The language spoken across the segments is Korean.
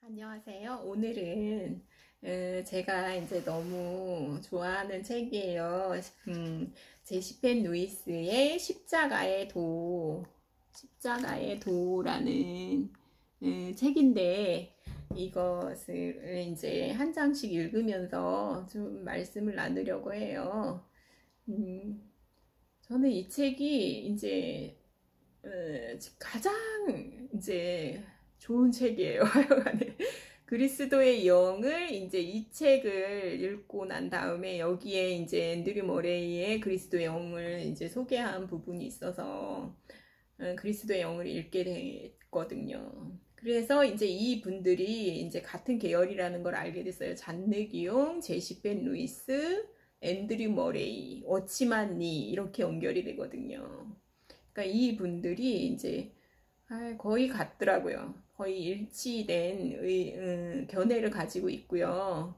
안녕하세요. 오늘은 제가 이제 너무 좋아하는 책이에요. 제시펜 루이스의 십자가의 도라는 책인데 이것을 이제 한 장씩 읽으면서 좀 말씀을 나누려고 해요. 음, 저는 이 책이 이제 어, 가장 이제 좋은 책이에요. 하여간에 그리스도의 영을 이제 이 책을 읽고 난 다음에 여기에 이제 앤드류 머레이의 그리스도의 영을 이제 소개한 부분이 있어서 그리스도의 영을 읽게 됐거든요. 그래서 이제 이 분들이 이제 같은 계열이라는 걸 알게 됐어요. 잔느 기용, 제시펜 루이스, 앤드류 머레이, 워치만 니 이렇게 연결이 되거든요. 그러니까 이 분들이 이제 거의 같더라고요. 거의 일치된 견해를 가지고 있고요.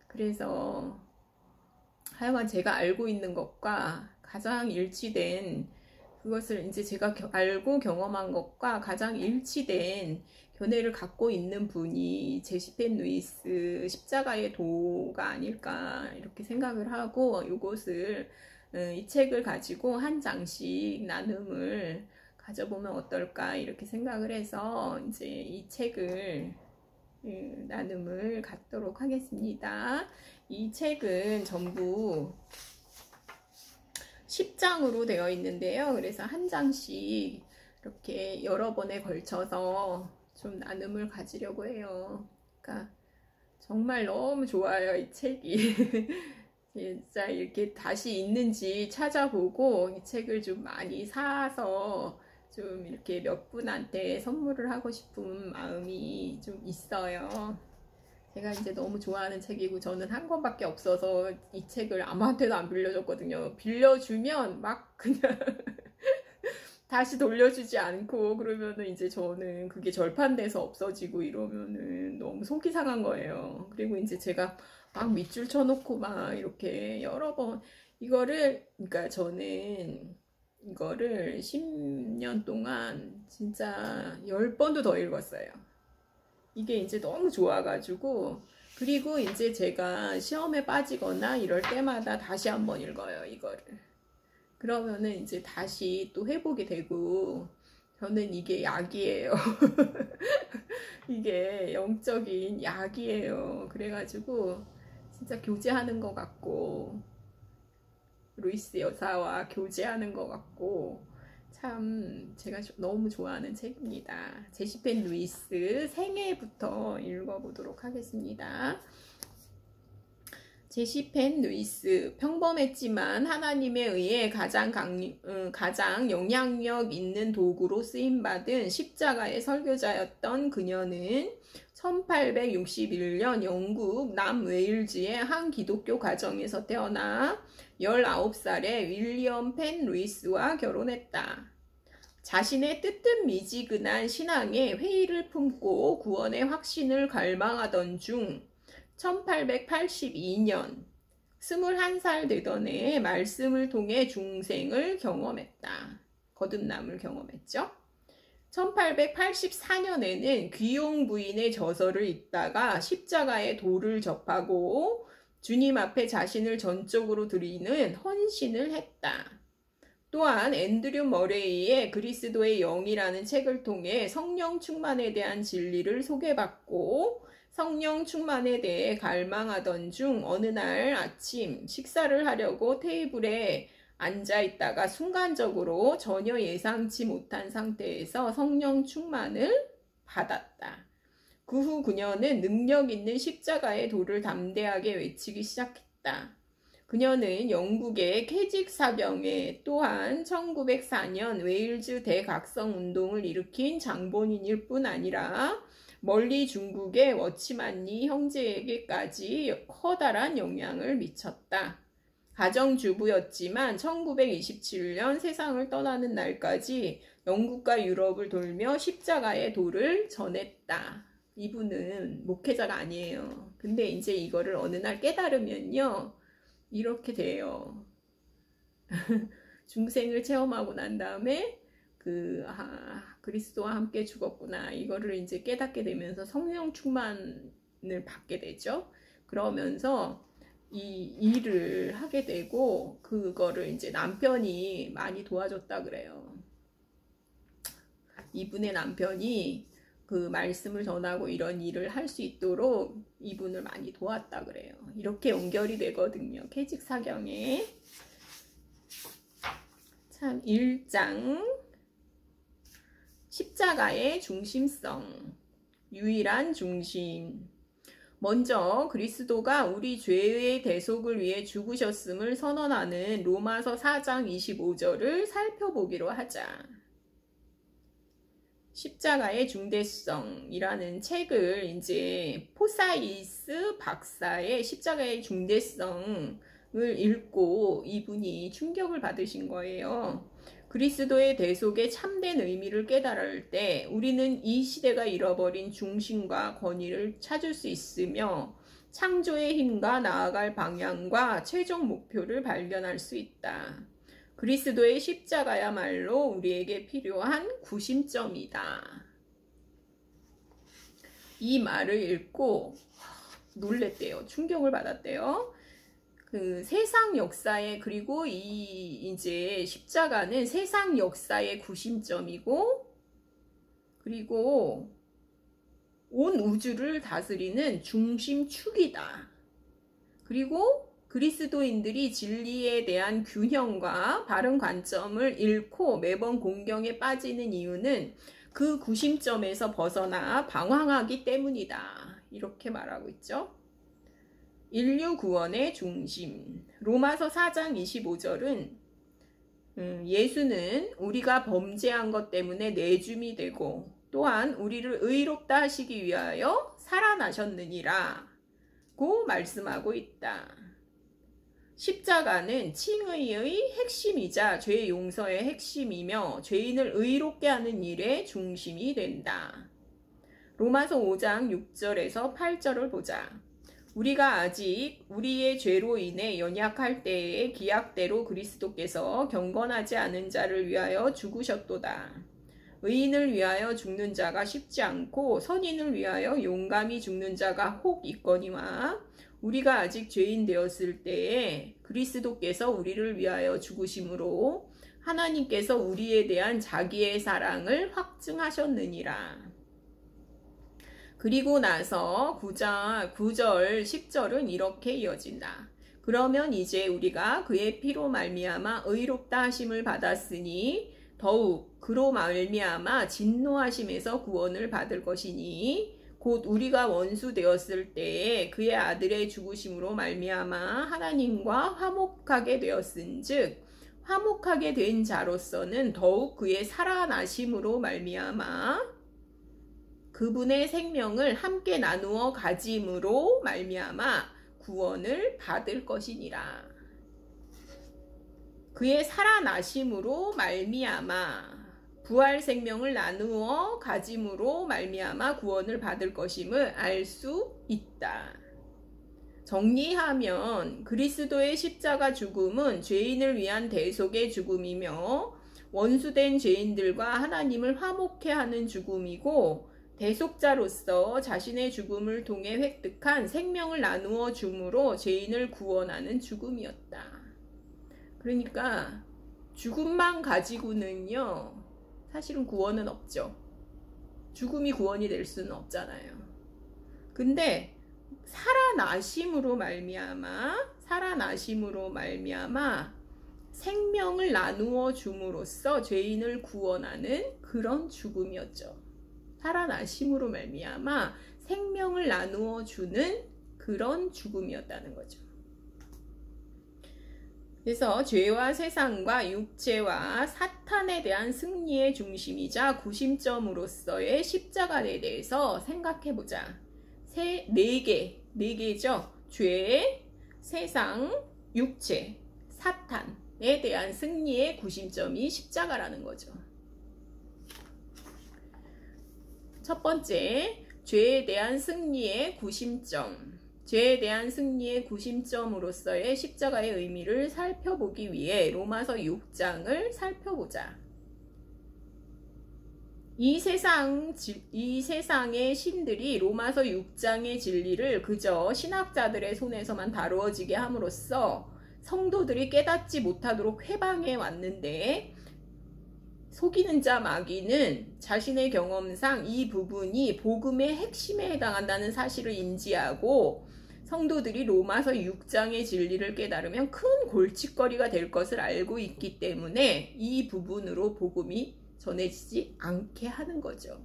그래서 하여간 제가 알고 있는 것과 가장 일치된 그것을 이제 제가 알고 경험한 것과 가장 일치된 견해를 갖고 있는 분이 제시펜 루이스 십자가의 도가 아닐까 이렇게 생각을 하고 이것을 이 책을 가지고 한 장씩 나눔을 가져보면 어떨까 이렇게 생각을 해서 이제 이 책을 나눔을 갖도록 하겠습니다. 이 책은 전부 10장으로 되어 있는데요. 그래서 한 장씩 이렇게 여러 번에 걸쳐서 좀 나눔을 가지려고 해요. 그러니까 정말 너무 좋아요, 이 책이. 진짜 이렇게 다시 있는지 찾아보고 이 책을 좀 많이 사서 좀 이렇게 몇 분한테 선물을 하고 싶은 마음이 좀 있어요. 제가 이제 너무 좋아하는 책이고 저는 한 권밖에 없어서 이 책을 아무한테도 안 빌려줬거든요. 빌려주면 막 그냥 다시 돌려주지 않고 그러면은 이제 저는 그게 절판돼서 없어지고 이러면은 너무 속이 상한 거예요. 그리고 이제 제가 막 밑줄 쳐놓고 막 이렇게 여러 번 그러니까 저는 이거를 10년 동안 진짜 10번도 더 읽었어요. 이게 이제 너무 좋아가지고 그리고 이제 제가 시험에 빠지거나 이럴 때마다 다시 한번 읽어요, 이거를. 그러면은 이제 다시 또 회복이 되고 저는 이게 약이에요. 이게 영적인 약이에요. 그래가지고 진짜 교제하는 것 같고 루이스 여사와 교제하는 것 같고 참 제가 너무 좋아하는 책입니다. 제시펜 루이스 생애부터 읽어보도록 하겠습니다. 제시펜 루이스 평범했지만 하나님에 의해 가장 영향력 있는 도구로 쓰임받은 십자가의 설교자였던 그녀는 1861년 영국 남웨일즈의 한 기독교 가정에서 태어나 19살에 윌리엄 펜 루이스와 결혼했다. 자신의 뜨뜻미지근한 신앙에 회의를 품고 구원의 확신을 갈망하던 중 1882년 21살 되던 해에 말씀을 통해 중생을 경험했다. 거듭남을 경험했죠. 1884년에는 귀용 부인의 저서를 읽다가 십자가의 도를 접하고 주님 앞에 자신을 전적으로 드리는 헌신을 했다. 또한 앤드류 머레이의 그리스도의 영이라는 책을 통해 성령 충만에 대한 진리를 소개받고 성령 충만에 대해 갈망하던 중 어느 날 아침 식사를 하려고 테이블에 앉아 있다가 순간적으로 전혀 예상치 못한 상태에서 성령 충만을 받았다. 그 후 그녀는 능력 있는 십자가의 도를 담대하게 외치기 시작했다. 그녀는 영국의 캐직 사병에 또한 1904년 웨일즈 대각성 운동을 일으킨 장본인일 뿐 아니라 멀리 중국의 워치만니 형제에게까지 커다란 영향을 미쳤다. 가정주부였지만 1927년 세상을 떠나는 날까지 영국과 유럽을 돌며 십자가의 도를 전했다. 이분은 목회자가 아니에요. 근데 이제 이거를 어느 날 깨달으면요. 이렇게 돼요. 중생을 체험하고 난 다음에 그 그리스도와 함께 죽었구나. 이거를 이제 깨닫게 되면서 성령 충만을 받게 되죠. 그러면서 이 일을 하게 되고, 그거를 이제 남편이 많이 도와줬다 그래요. 이분의 남편이 그 말씀을 전하고 이런 일을 할 수 있도록 이분을 많이 도왔다 그래요. 이렇게 연결이 되거든요. 계직사경에. 참 1장 십자가의 중심성, 유일한 중심. 먼저 그리스도가 우리 죄의 대속을 위해 죽으셨음을 선언하는 로마서 4장 25절을 살펴보기로 하자. 십자가의 중대성이라는 책을 이제 포사이스 박사의 십자가의 중대성을 읽고 이분이 충격을 받으신 거예요. 그리스도의 대속의 참된 의미를 깨달을 때 우리는 이 시대가 잃어버린 중심과 권위를 찾을 수 있으며 창조의 힘과 나아갈 방향과 최종 목표를 발견할 수 있다. 그리스도의 십자가야말로 우리에게 필요한 구심점이다. 이 말을 읽고 놀랬대요. 충격을 받았대요. 그 세상 역사에, 그리고 이제 십자가는 세상 역사의 구심점이고, 그리고 온 우주를 다스리는 중심축이다. 그리고 그리스도인들이 진리에 대한 균형과 바른 관점을 잃고 매번 공경에 빠지는 이유는 그 구심점에서 벗어나 방황하기 때문이다. 이렇게 말하고 있죠. 인류 구원의 중심. 로마서 4장 25절은 예수는 우리가 범죄한 것 때문에 내줌이 되고 또한 우리를 의롭다 하시기 위하여 살아나셨느니라 고 말씀하고 있다. 십자가는 칭의의 핵심이자 죄 용서의 핵심이며 죄인을 의롭게 하는 일의 중심이 된다. 로마서 5장 6절에서 8절을 보자. 우리가 아직 우리의 죄로 인해 연약할 때에 기약대로 그리스도께서 경건하지 않은 자를 위하여 죽으셨도다. 의인을 위하여 죽는 자가 쉽지 않고 선인을 위하여 용감히 죽는 자가 혹 있거니와 우리가 아직 죄인 되었을 때에 그리스도께서 우리를 위하여 죽으심으로 하나님께서 우리에 대한 자기의 사랑을 확증하셨느니라. 그리고 나서 9절, 10절은 이렇게 이어진다. 그러면 이제 우리가 그의 피로 말미암아 의롭다 하심을 받았으니 더욱 그로 말미암아 진노하심에서 구원을 받을 것이니 곧 우리가 원수 되었을 때에 그의 아들의 죽으심으로 말미암아 하나님과 화목하게 되었은즉 화목하게 된 자로서는 더욱 그의 살아나심으로 말미암아 그분의 생명을 함께 나누어 가짐으로 말미암아 구원을 받을 것이니라. 그의 살아나심으로 말미암아 부활 생명을 나누어 가짐으로 말미암아 구원을 받을 것임을 알 수 있다. 정리하면 그리스도의 십자가 죽음은 죄인을 위한 대속의 죽음이며 원수된 죄인들과 하나님을 화목케 하는 죽음이고 대속자로서 자신의 죽음을 통해 획득한 생명을 나누어 줌으로 죄인을 구원하는 죽음이었다. 그러니까 죽음만 가지고는요, 사실은 구원은 없죠. 죽음이 구원이 될 수는 없잖아요. 근데 살아나심으로 말미암아 생명을 나누어 줌으로써 죄인을 구원하는 그런 죽음이었죠. 살아나심으로 말미암아 생명을 나누어 주는 그런 죽음이었다는 거죠. 그래서 죄와 세상과 육체와 사탄에 대한 승리의 중심이자 구심점으로서의 십자가에 대해서 생각해 보자. 네 개죠. 죄, 세상, 육체, 사탄에 대한 승리의 구심점이 십자가라는 거죠. 첫 번째, 죄에 대한 승리의 구심점. 죄에 대한 승리의 구심점으로서의 십자가의 의미를 살펴보기 위해 로마서 6장을 살펴보자. 이 세상의 신들이 로마서 6장의 진리를 그저 신학자들의 손에서만 다루어지게 함으로써 성도들이 깨닫지 못하도록 회방해 왔는데, 속이는 자 마귀는 자신의 경험상 이 부분이 복음의 핵심에 해당한다는 사실을 인지하고, 성도들이 로마서 6장의 진리를 깨달으면 큰 골칫거리가 될 것을 알고 있기 때문에 이 부분으로 복음이 전해지지 않게 하는 거죠.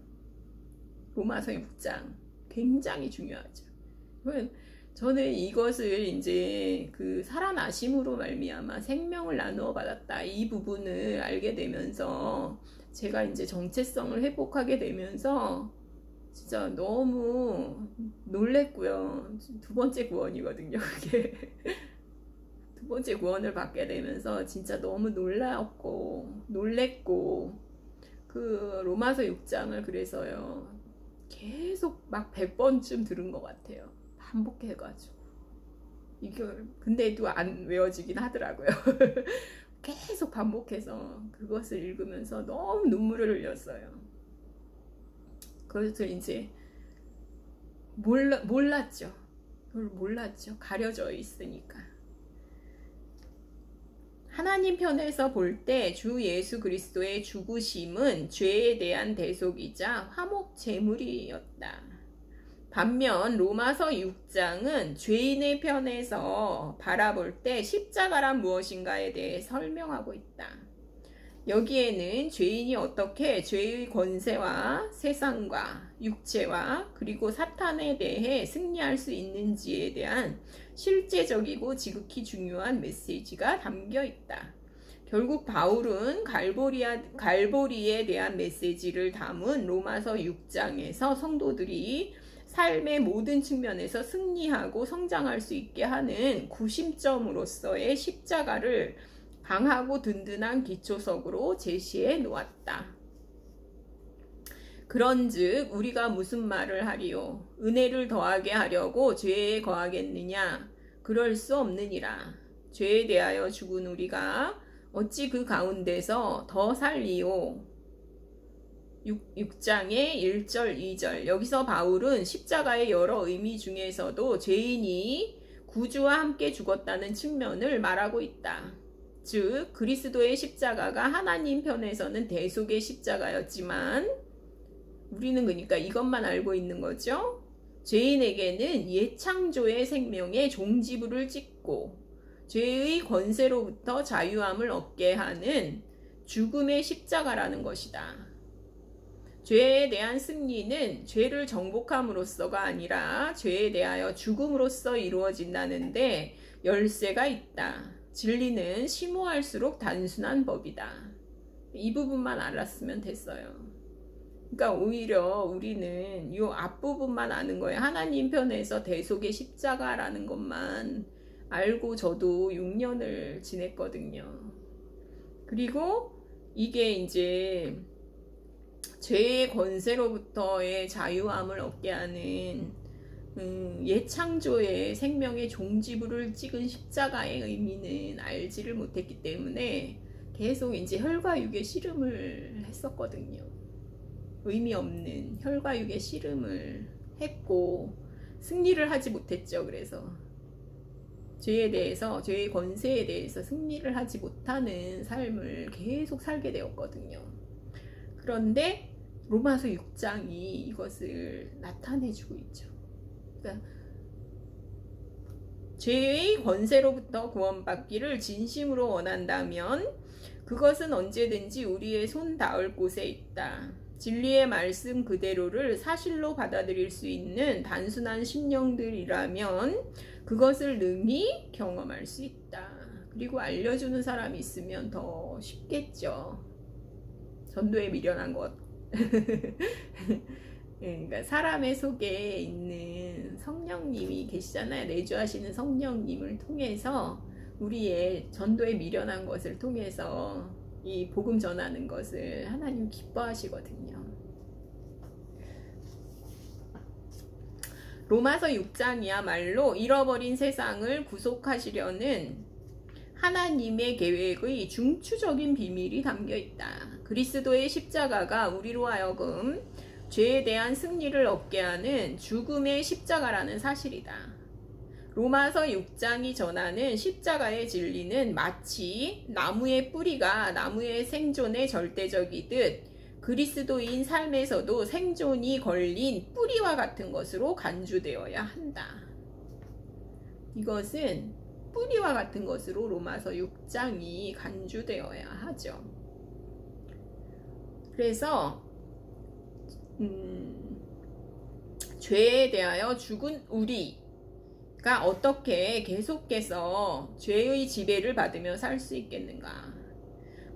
로마서 6장 굉장히 중요하죠. 저는 이것을 이제 그 살아나심으로 말미암아 생명을 나누어 받았다, 이 부분을 알게 되면서 제가 이제 정체성을 회복하게 되면서 진짜 너무 놀랬고요. 두 번째 구원이거든요, 그게. 두 번째 구원을 받게 되면서 진짜 너무 놀랬고, 그 로마서 6장을 그래서요, 계속 막 100번쯤 들은 것 같아요. 반복해가지고. 이걸, 근데도 안 외워지긴 하더라고요. 계속 반복해서 그것을 읽으면서 너무 눈물을 흘렸어요. 그것을 이제 몰랐죠. 그걸 몰랐죠. 가려져 있으니까. 하나님 편에서 볼 때 주 예수 그리스도의 죽으심은 죄에 대한 대속이자 화목 제물이었다. 반면 로마서 6장은 죄인의 편에서 바라볼 때 십자가란 무엇인가에 대해 설명하고 있다. 여기에는 죄인이 어떻게 죄의 권세와 세상과 육체와 그리고 사탄에 대해 승리할 수 있는지에 대한 실제적이고 지극히 중요한 메시지가 담겨 있다. 결국 바울은 갈보리에 대한 메시지를 담은 로마서 6장에서 성도들이 삶의 모든 측면에서 승리하고 성장할 수 있게 하는 구심점으로서의 십자가를 강하고 든든한 기초석으로 제시해 놓았다. 그런즉 우리가 무슨 말을 하리요? 은혜를 더하게 하려고 죄에 거하겠느냐? 그럴 수 없느니라. 죄에 대하여 죽은 우리가 어찌 그 가운데서 더 살리요? 6장의 1절 2절, 여기서 바울은 십자가의 여러 의미 중에서도 죄인이 구주와 함께 죽었다는 측면을 말하고 있다. 즉 그리스도의 십자가가 하나님 편에서는 대속의 십자가였지만 우리는 그러니까 이것만 알고 있는 거죠. 죄인에게는 예창조의 생명의 종지부를 찍고 죄의 권세로부터 자유함을 얻게 하는 죽음의 십자가라는 것이다. 죄에 대한 승리는 죄를 정복함으로써가 아니라 죄에 대하여 죽음으로써 이루어진다는데 열쇠가 있다. 진리는 심오할수록 단순한 법이다. 이 부분만 알았으면 됐어요. 그러니까 오히려 우리는 이 앞부분만 아는 거예요. 하나님 편에서 대속의 십자가라는 것만 알고 저도 6년을 지냈거든요. 그리고 이게 이제 죄의 권세로부터의 자유함을 얻게 하는 예창조의 생명의 종지부를 찍은 십자가의 의미는 알지를 못했기 때문에 계속 이제 혈과 육의 씨름을 했었거든요. 의미 없는 혈과 육의 씨름을 했고 승리를 하지 못했죠. 그래서 죄에 대해서, 죄의 권세에 대해서 승리를 하지 못하는 삶을 계속 살게 되었거든요. 그런데 로마서 6장이 이것을 나타내주고 있죠. 그러니까 죄의 권세로부터 구원받기를 진심으로 원한다면 그것은 언제든지 우리의 손 닿을 곳에 있다. 진리의 말씀 그대로를 사실로 받아들일 수 있는 단순한 심령들이라면 그것을 능히 경험할 수 있다. 그리고 알려주는 사람이 있으면 더 쉽겠죠. 전도에 미련한 것. 그러니까 사람의 속에 있는 성령님이 계시잖아요. 내주하시는 성령님을 통해서 우리의 전도에 미련한 것을 통해서 이 복음 전하는 것을 하나님 기뻐하시거든요. 로마서 6장이야말로 잃어버린 세상을 구속하시려는 하나님의 계획의 중추적인 비밀이 담겨 있다. 그리스도의 십자가가 우리로 하여금 죄에 대한 승리를 얻게 하는 죽음의 십자가라는 사실이다. 로마서 6장이 전하는 십자가의 진리는 마치 나무의 뿌리가 나무의 생존에 절대적이듯 그리스도인 삶에서도 생존이 걸린 뿌리와 같은 것으로 간주되어야 한다. 이것은 뿌리와 같은 것으로 로마서 6장이 간주되어야 하죠. 그래서 죄에 대하여 죽은 우리가 어떻게 계속해서 죄의 지배를 받으며 살 수 있겠는가?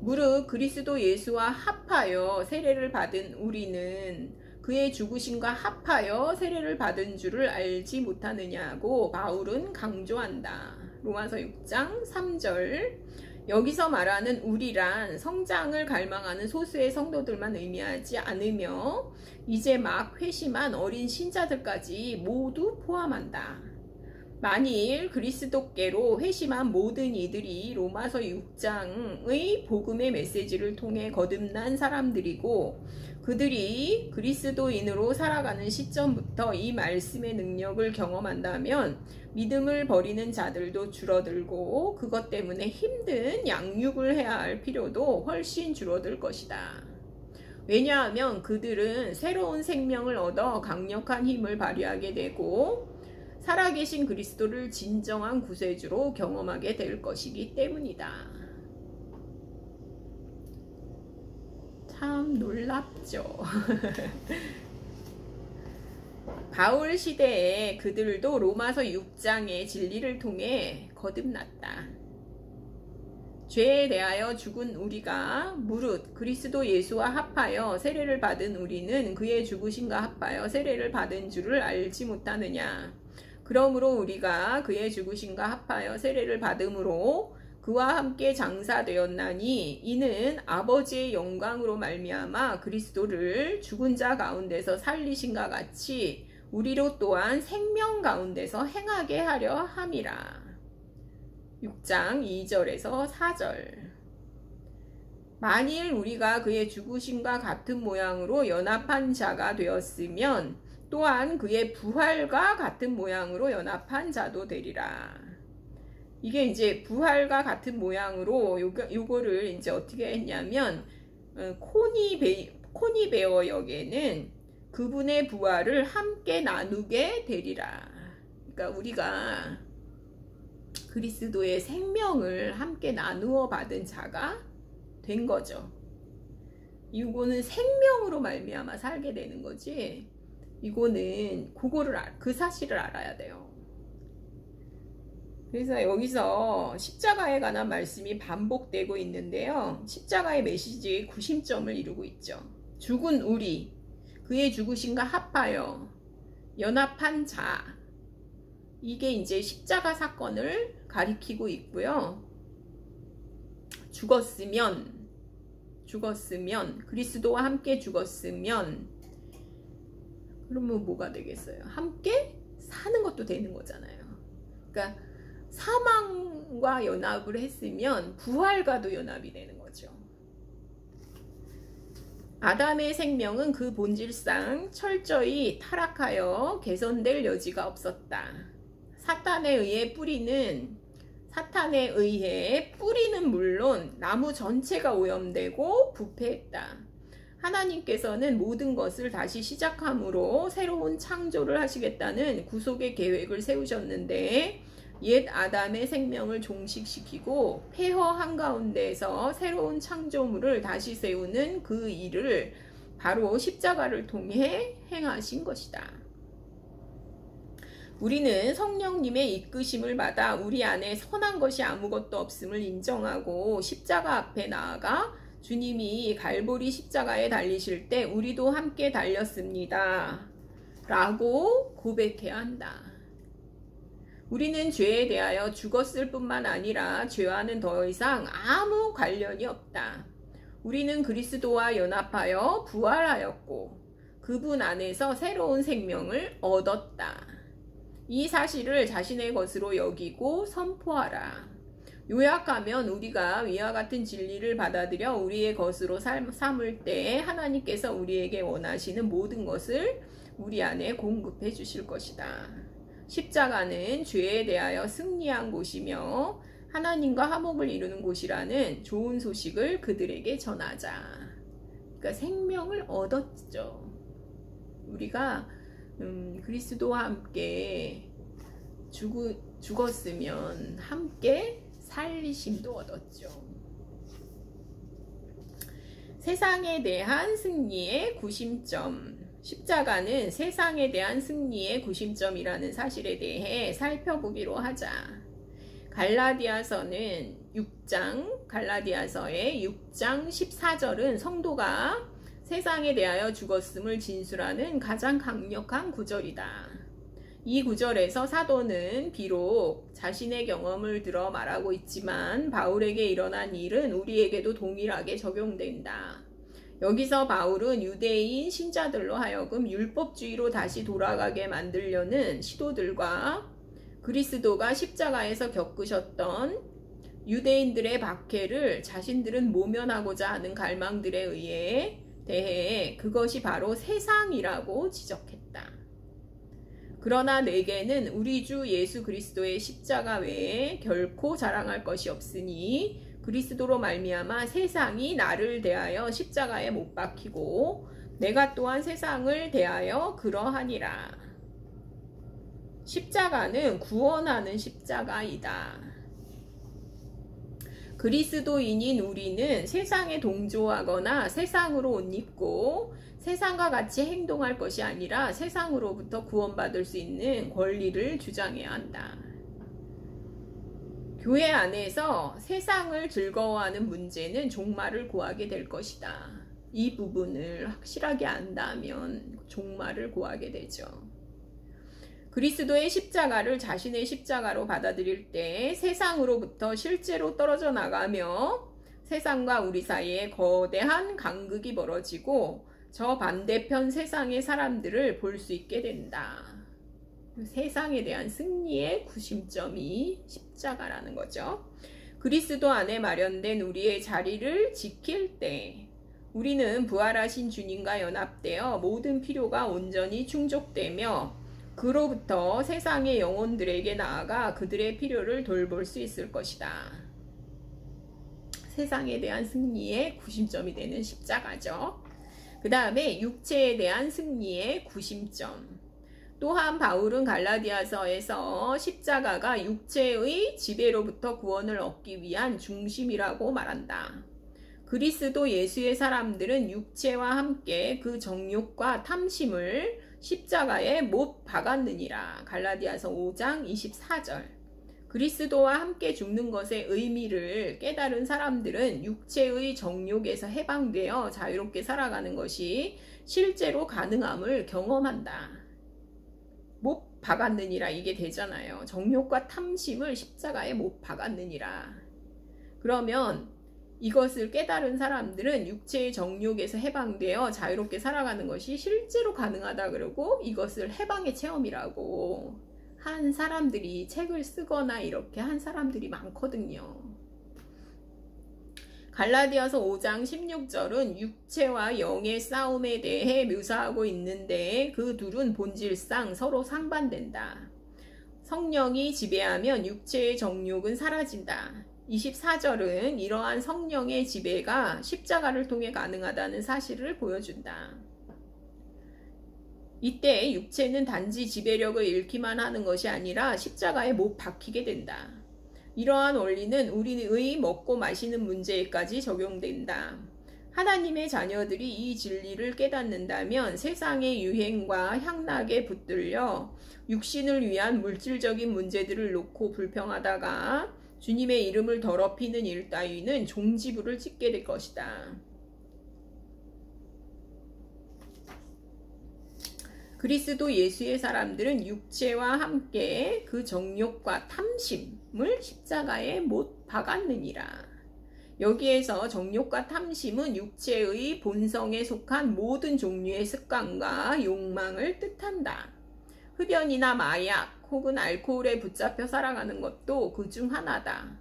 무릇 그리스도 예수와 합하여 세례를 받은 우리는 그의 죽으심과 합하여 세례를 받은 줄을 알지 못하느냐고 바울은 강조한다. 로마서 6장 3절. 여기서 말하는 우리란 성장을 갈망하는 소수의 성도들만 의미하지 않으며 이제 막 회심한 어린 신자들까지 모두 포함한다. 만일 그리스도께로 회심한 모든 이들이 로마서 6장의 복음의 메시지를 통해 거듭난 사람들이고 그들이 그리스도인으로 살아가는 시점부터 이 말씀의 능력을 경험한다면 믿음을 버리는 자들도 줄어들고 그것 때문에 힘든 양육을 해야 할 필요도 훨씬 줄어들 것이다. 왜냐하면 그들은 새로운 생명을 얻어 강력한 힘을 발휘하게 되고 살아계신 그리스도를 진정한 구세주로 경험하게 될 것이기 때문이다. 참 놀랍죠. 바울 시대에 그들도 로마서 6장의 진리를 통해 거듭났다. 죄에 대하여 죽은 우리가 무릇 그리스도 예수와 합하여 세례를 받은 우리는 그의 죽으심과 합하여 세례를 받은 줄을 알지 못하느냐. 그러므로 우리가 그의 죽으심과 합하여 세례를 받음으로 그와 함께 장사되었나니 이는 아버지의 영광으로 말미암아 그리스도를 죽은 자 가운데서 살리신과 같이 우리로 또한 생명 가운데서 행하게 하려 함이라. 6장 2절에서 4절. 만일 우리가 그의 죽으심과 같은 모양으로 연합한 자가 되었으면 또한 그의 부활과 같은 모양으로 연합한 자도 되리라. 이게 이제 부활과 같은 모양으로 요거를 이제 어떻게 했냐면 코니베어 역에는 그분의 부활을 함께 나누게 되리라. 그러니까 우리가 그리스도의 생명을 함께 나누어 받은 자가 된 거죠. 이거는 생명으로 말미암아 살게 되는 거지. 이거는 그 사실을 알아야 돼요. 그래서 여기서 십자가에 관한 말씀이 반복되고 있는데요. 십자가의 메시지의 구심점을 이루고 있죠. 죽은 우리, 그의 죽으심과 합하여 연합한 자, 이게 이제 십자가 사건을 가리키고 있고요. 죽었으면 그리스도와 함께 죽었으면 그러면 뭐가 되겠어요? 함께 사는 것도 되는 거잖아요. 그러니까 사망과 연합을 했으면 부활과도 연합이 되는 거죠. 아담의 생명은 그 본질상 철저히 타락하여 개선될 여지가 없었다. 사탄에 의해 뿌리는 물론 나무 전체가 오염되고 부패했다. 하나님께서는 모든 것을 다시 시작함으로 새로운 창조를 하시겠다는 구속의 계획을 세우셨는데 옛 아담의 생명을 종식시키고 폐허 한가운데에서 새로운 창조물을 다시 세우는 그 일을 바로 십자가를 통해 행하신 것이다. 우리는 성령님의 이끄심을 받아 우리 안에 선한 것이 아무것도 없음을 인정하고 십자가 앞에 나아가 주님이 갈보리 십자가에 달리실 때 우리도 함께 달렸습니다. 라고 고백해야 한다. 우리는 죄에 대하여 죽었을 뿐만 아니라 죄와는 더 이상 아무 관련이 없다. 우리는 그리스도와 연합하여 부활하였고 그분 안에서 새로운 생명을 얻었다. 이 사실을 자신의 것으로 여기고 선포하라. 요약하면 우리가 위와 같은 진리를 받아들여 우리의 것으로 삼을 때 하나님께서 우리에게 원하시는 모든 것을 우리 안에 공급해 주실 것이다. 십자가는 죄에 대하여 승리한 곳이며 하나님과 화목을 이루는 곳이라는 좋은 소식을 그들에게 전하자. 그러니까 생명을 얻었죠. 우리가 그리스도와 함께 죽었으면 함께 살리심도 얻었죠. 세상에 대한 승리의 구심점. 십자가는 세상에 대한 승리의 구심점이라는 사실에 대해 살펴보기로 하자. 갈라디아서의 6장 14절은 성도가 세상에 대하여 죽었음을 진술하는 가장 강력한 구절이다. 이 구절에서 사도는 비록 자신의 경험을 들어 말하고 있지만 바울에게 일어난 일은 우리에게도 동일하게 적용된다. 여기서 바울은 유대인 신자들로 하여금 율법주의로 다시 돌아가게 만들려는 시도들과 그리스도가 십자가에서 겪으셨던 유대인들의 박해를 자신들은 모면하고자 하는 갈망들에 대해 그것이 바로 세상이라고 지적했다. 그러나 내게는 우리 주 예수 그리스도의 십자가 외에 결코 자랑할 것이 없으니 그리스도로 말미암아 세상이 나를 대하여 십자가에 못 박히고 내가 또한 세상을 대하여 그러하니라. 십자가는 구원하는 십자가이다. 그리스도인인 우리는 세상에 동조하거나 세상으로 옷 입고 세상과 같이 행동할 것이 아니라 세상으로부터 구원받을 수 있는 권리를 주장해야 한다. 교회 안에서 세상을 즐거워하는 문제는 종말을 구하게 될 것이다. 이 부분을 확실하게 안다면 종말을 구하게 되죠. 그리스도의 십자가를 자신의 십자가로 받아들일 때 세상으로부터 실제로 떨어져 나가며 세상과 우리 사이에 거대한 간극이 벌어지고 저 반대편 세상의 사람들을 볼 수 있게 된다. 세상에 대한 승리의 구심점이 십자가라는 거죠. 그리스도 안에 마련된 우리의 자리를 지킬 때 우리는 부활하신 주님과 연합되어 모든 필요가 온전히 충족되며 그로부터 세상의 영혼들에게 나아가 그들의 필요를 돌볼 수 있을 것이다. 세상에 대한 승리의 구심점이 되는 십자가죠. 그 다음에 육체에 대한 승리의 구심점. 또한 바울은 갈라디아서에서 십자가가 육체의 지배로부터 구원을 얻기 위한 중심이라고 말한다. 그리스도 예수의 사람들은 육체와 함께 그 정욕과 탐심을 십자가에 못 박았느니라. 갈라디아서 5장 24절. 그리스도와 함께 죽는 것의 의미를 깨달은 사람들은 육체의 정욕에서 해방되어 자유롭게 살아가는 것이 실제로 가능함을 경험한다. 못 박았느니라 이게 되잖아요. 정욕과 탐심을 십자가에 못 박았느니라. 그러면 이것을 깨달은 사람들은 육체의 정욕에서 해방되어 자유롭게 살아가는 것이 실제로 가능하다 그러고 이것을 해방의 체험이라고 한 사람들이 책을 쓰거나 이렇게 한 사람들이 많거든요. 갈라디아서 5장 16절은 육체와 영의 싸움에 대해 묘사하고 있는데 그 둘은 본질상 서로 상반된다. 성령이 지배하면 육체의 정욕은 사라진다. 24절은 이러한 성령의 지배가 십자가를 통해 가능하다는 사실을 보여준다. 이때 육체는 단지 지배력을 잃기만 하는 것이 아니라 십자가에 못 박히게 된다. 이러한 원리는 우리의 먹고 마시는 문제에까지 적용된다. 하나님의 자녀들이 이 진리를 깨닫는다면 세상의 유행과 향락에 붙들려 육신을 위한 물질적인 문제들을 놓고 불평하다가 주님의 이름을 더럽히는 일 따위는 종지부를 찍게 될 것이다. 그리스도 예수의 사람들은 육체와 함께 그 정욕과 탐심을 십자가에 못 박았느니라. 여기에서 정욕과 탐심은 육체의 본성에 속한 모든 종류의 습관과 욕망을 뜻한다. 흡연이나 마약 혹은 알코올에 붙잡혀 살아가는 것도 그 중 하나다.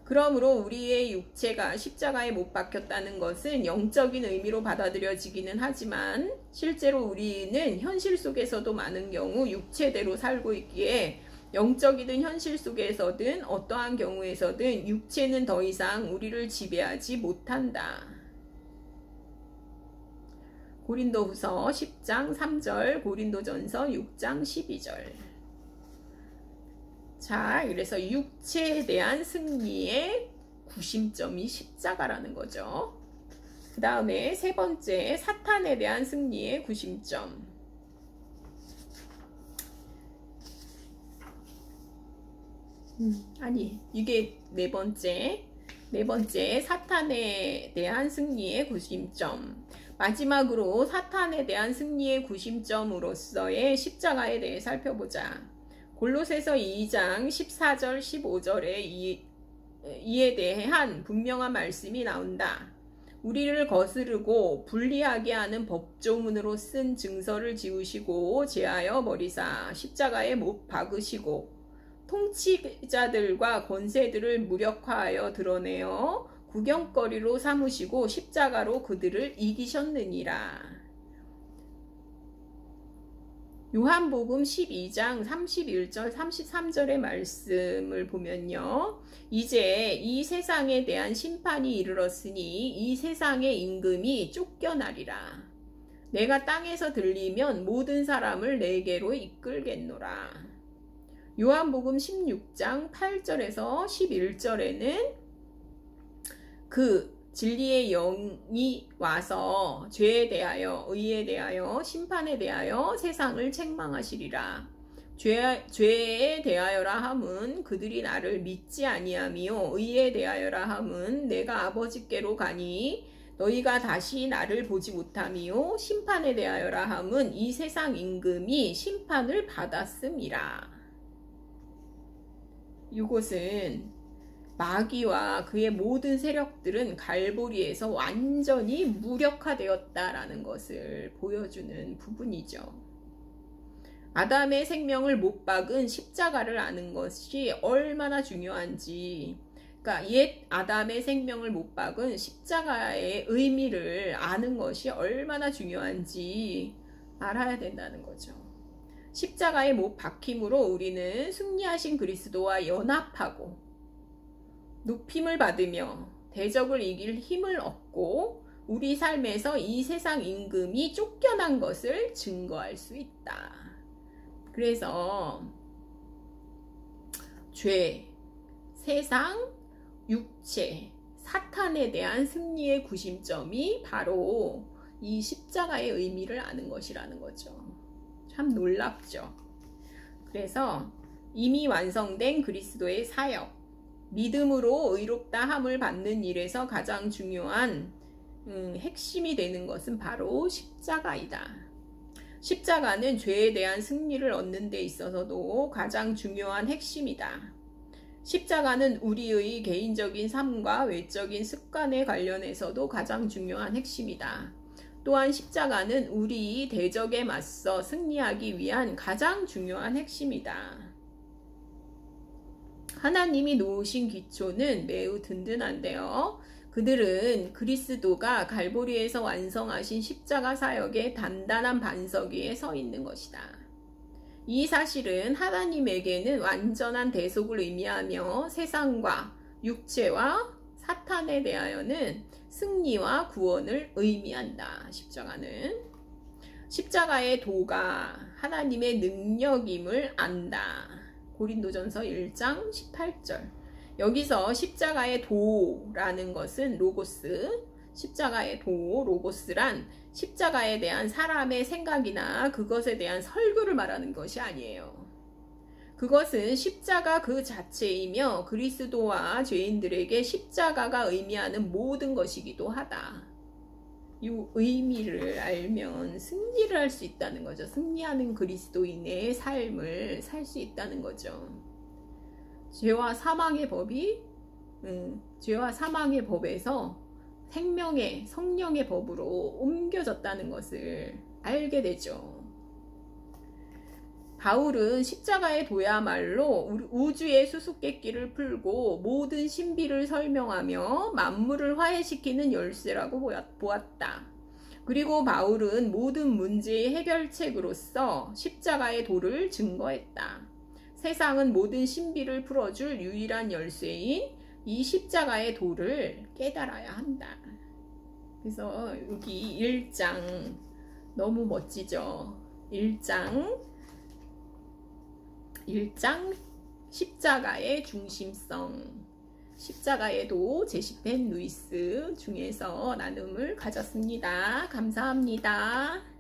그러므로 우리의 육체가 십자가에 못 박혔다는 것은 영적인 의미로 받아들여지기는 하지만 실제로 우리는 현실 속에서도 많은 경우 육체대로 살고 있기에 영적이든 현실 속에서든 어떠한 경우에서든 육체는 더 이상 우리를 지배하지 못한다. 고린도후서 10장 3절, 고린도전서 6장 12절. 자, 그래서 육체에 대한 승리의 구심점이 십자가라는 거죠. 그 다음에 세 번째, 사탄에 대한 승리의 구심점. 이게 네 번째, 사탄에 대한 승리의 구심점. 마지막으로 사탄에 대한 승리의 구심점으로서의 십자가에 대해 살펴보자. 골로새서 2장 14절 15절에 이에 대한 분명한 말씀이 나온다. 우리를 거스르고 불리하게 하는 법조문으로 쓴 증서를 지우시고 제하여 버리사 십자가에 못 박으시고 통치자들과 권세들을 무력화하여 드러내어 구경거리로 삼으시고 십자가로 그들을 이기셨느니라. 요한복음 12장 31절 33절의 말씀을 보면요. 이제 이 세상에 대한 심판이 이르렀으니 이 세상의 임금이 쫓겨나리라. 내가 땅에서 들리면 모든 사람을 내게로 이끌겠노라. 요한복음 16장 8절에서 11절에는 그 진리의 영이 와서 죄에 대하여, 의에 대하여, 심판에 대하여 세상을 책망하시리라. 죄에 대하여라 함은 그들이 나를 믿지 아니하며 의에 대하여라 함은 내가 아버지께로 가니 너희가 다시 나를 보지 못하며 심판에 대하여라 함은 이 세상 임금이 심판을 받았음이라. 이곳은 마귀와 그의 모든 세력들은 갈보리에서 완전히 무력화되었다라는 것을 보여주는 부분이죠. 아담의 생명을 못 박은 십자가를 아는 것이 얼마나 중요한지, 그러니까 옛 아담의 생명을 못 박은 십자가의 의미를 아는 것이 얼마나 중요한지 알아야 된다는 거죠. 십자가에 못 박힘으로 우리는 승리하신 그리스도와 연합하고 높임을 받으며 대적을 이길 힘을 얻고 우리 삶에서 이 세상 임금이 쫓겨난 것을 증거할 수 있다. 그래서 죄, 세상, 육체, 사탄에 대한 승리의 구심점이 바로 이 십자가의 의미를 아는 것이라는 거죠. 참 놀랍죠. 그래서 이미 완성된 그리스도의 사역, 믿음으로 의롭다 함을 받는 일에서 가장 중요한 핵심이 되는 것은 바로 십자가이다. 십자가는 죄에 대한 승리를 얻는 데 있어서도 가장 중요한 핵심이다. 십자가는 우리의 개인적인 삶과 외적인 습관에 관련해서도 가장 중요한 핵심이다. 또한 십자가는 우리 대적에 맞서 승리하기 위한 가장 중요한 핵심이다. 하나님이 놓으신 기초는 매우 든든한데요. 그들은 그리스도가 갈보리에서 완성하신 십자가 사역의 단단한 반석 위에 서 있는 것이다. 이 사실은 하나님에게는 완전한 대속을 의미하며 세상과 육체와 사탄에 대하여는 승리와 구원을 의미한다. 십자가의 도가 하나님의 능력임을 안다. 고린도전서 1장 18절. 여기서 십자가의 도라는 것은 로고스, 십자가의 도, 로고스란 십자가에 대한 사람의 생각이나 그것에 대한 설교를 말하는 것이 아니에요. 그것은 십자가 그 자체이며 그리스도와 죄인들에게 십자가가 의미하는 모든 것이기도 하다. 이 의미를 알면 승리를 할 수 있다는 거죠. 승리하는 그리스도인의 삶을 살 수 있다는 거죠. 죄와 사망의 법에서 생명의 성령의 법으로 옮겨졌다는 것을 알게 되죠. 바울은 십자가의 도야말로 우주의 수수께끼를 풀고 모든 신비를 설명하며 만물을 화해시키는 열쇠라고 보았다. 그리고 바울은 모든 문제의 해결책으로서 십자가의 도를 증거했다. 세상은 모든 신비를 풀어줄 유일한 열쇠인 이 십자가의 도를 깨달아야 한다. 그래서 여기 1장 너무 멋지죠? 1장 십자가의 중심성, 십자가의 도 제시펜 루이스 중에서 나눔을 가졌습니다. 감사합니다.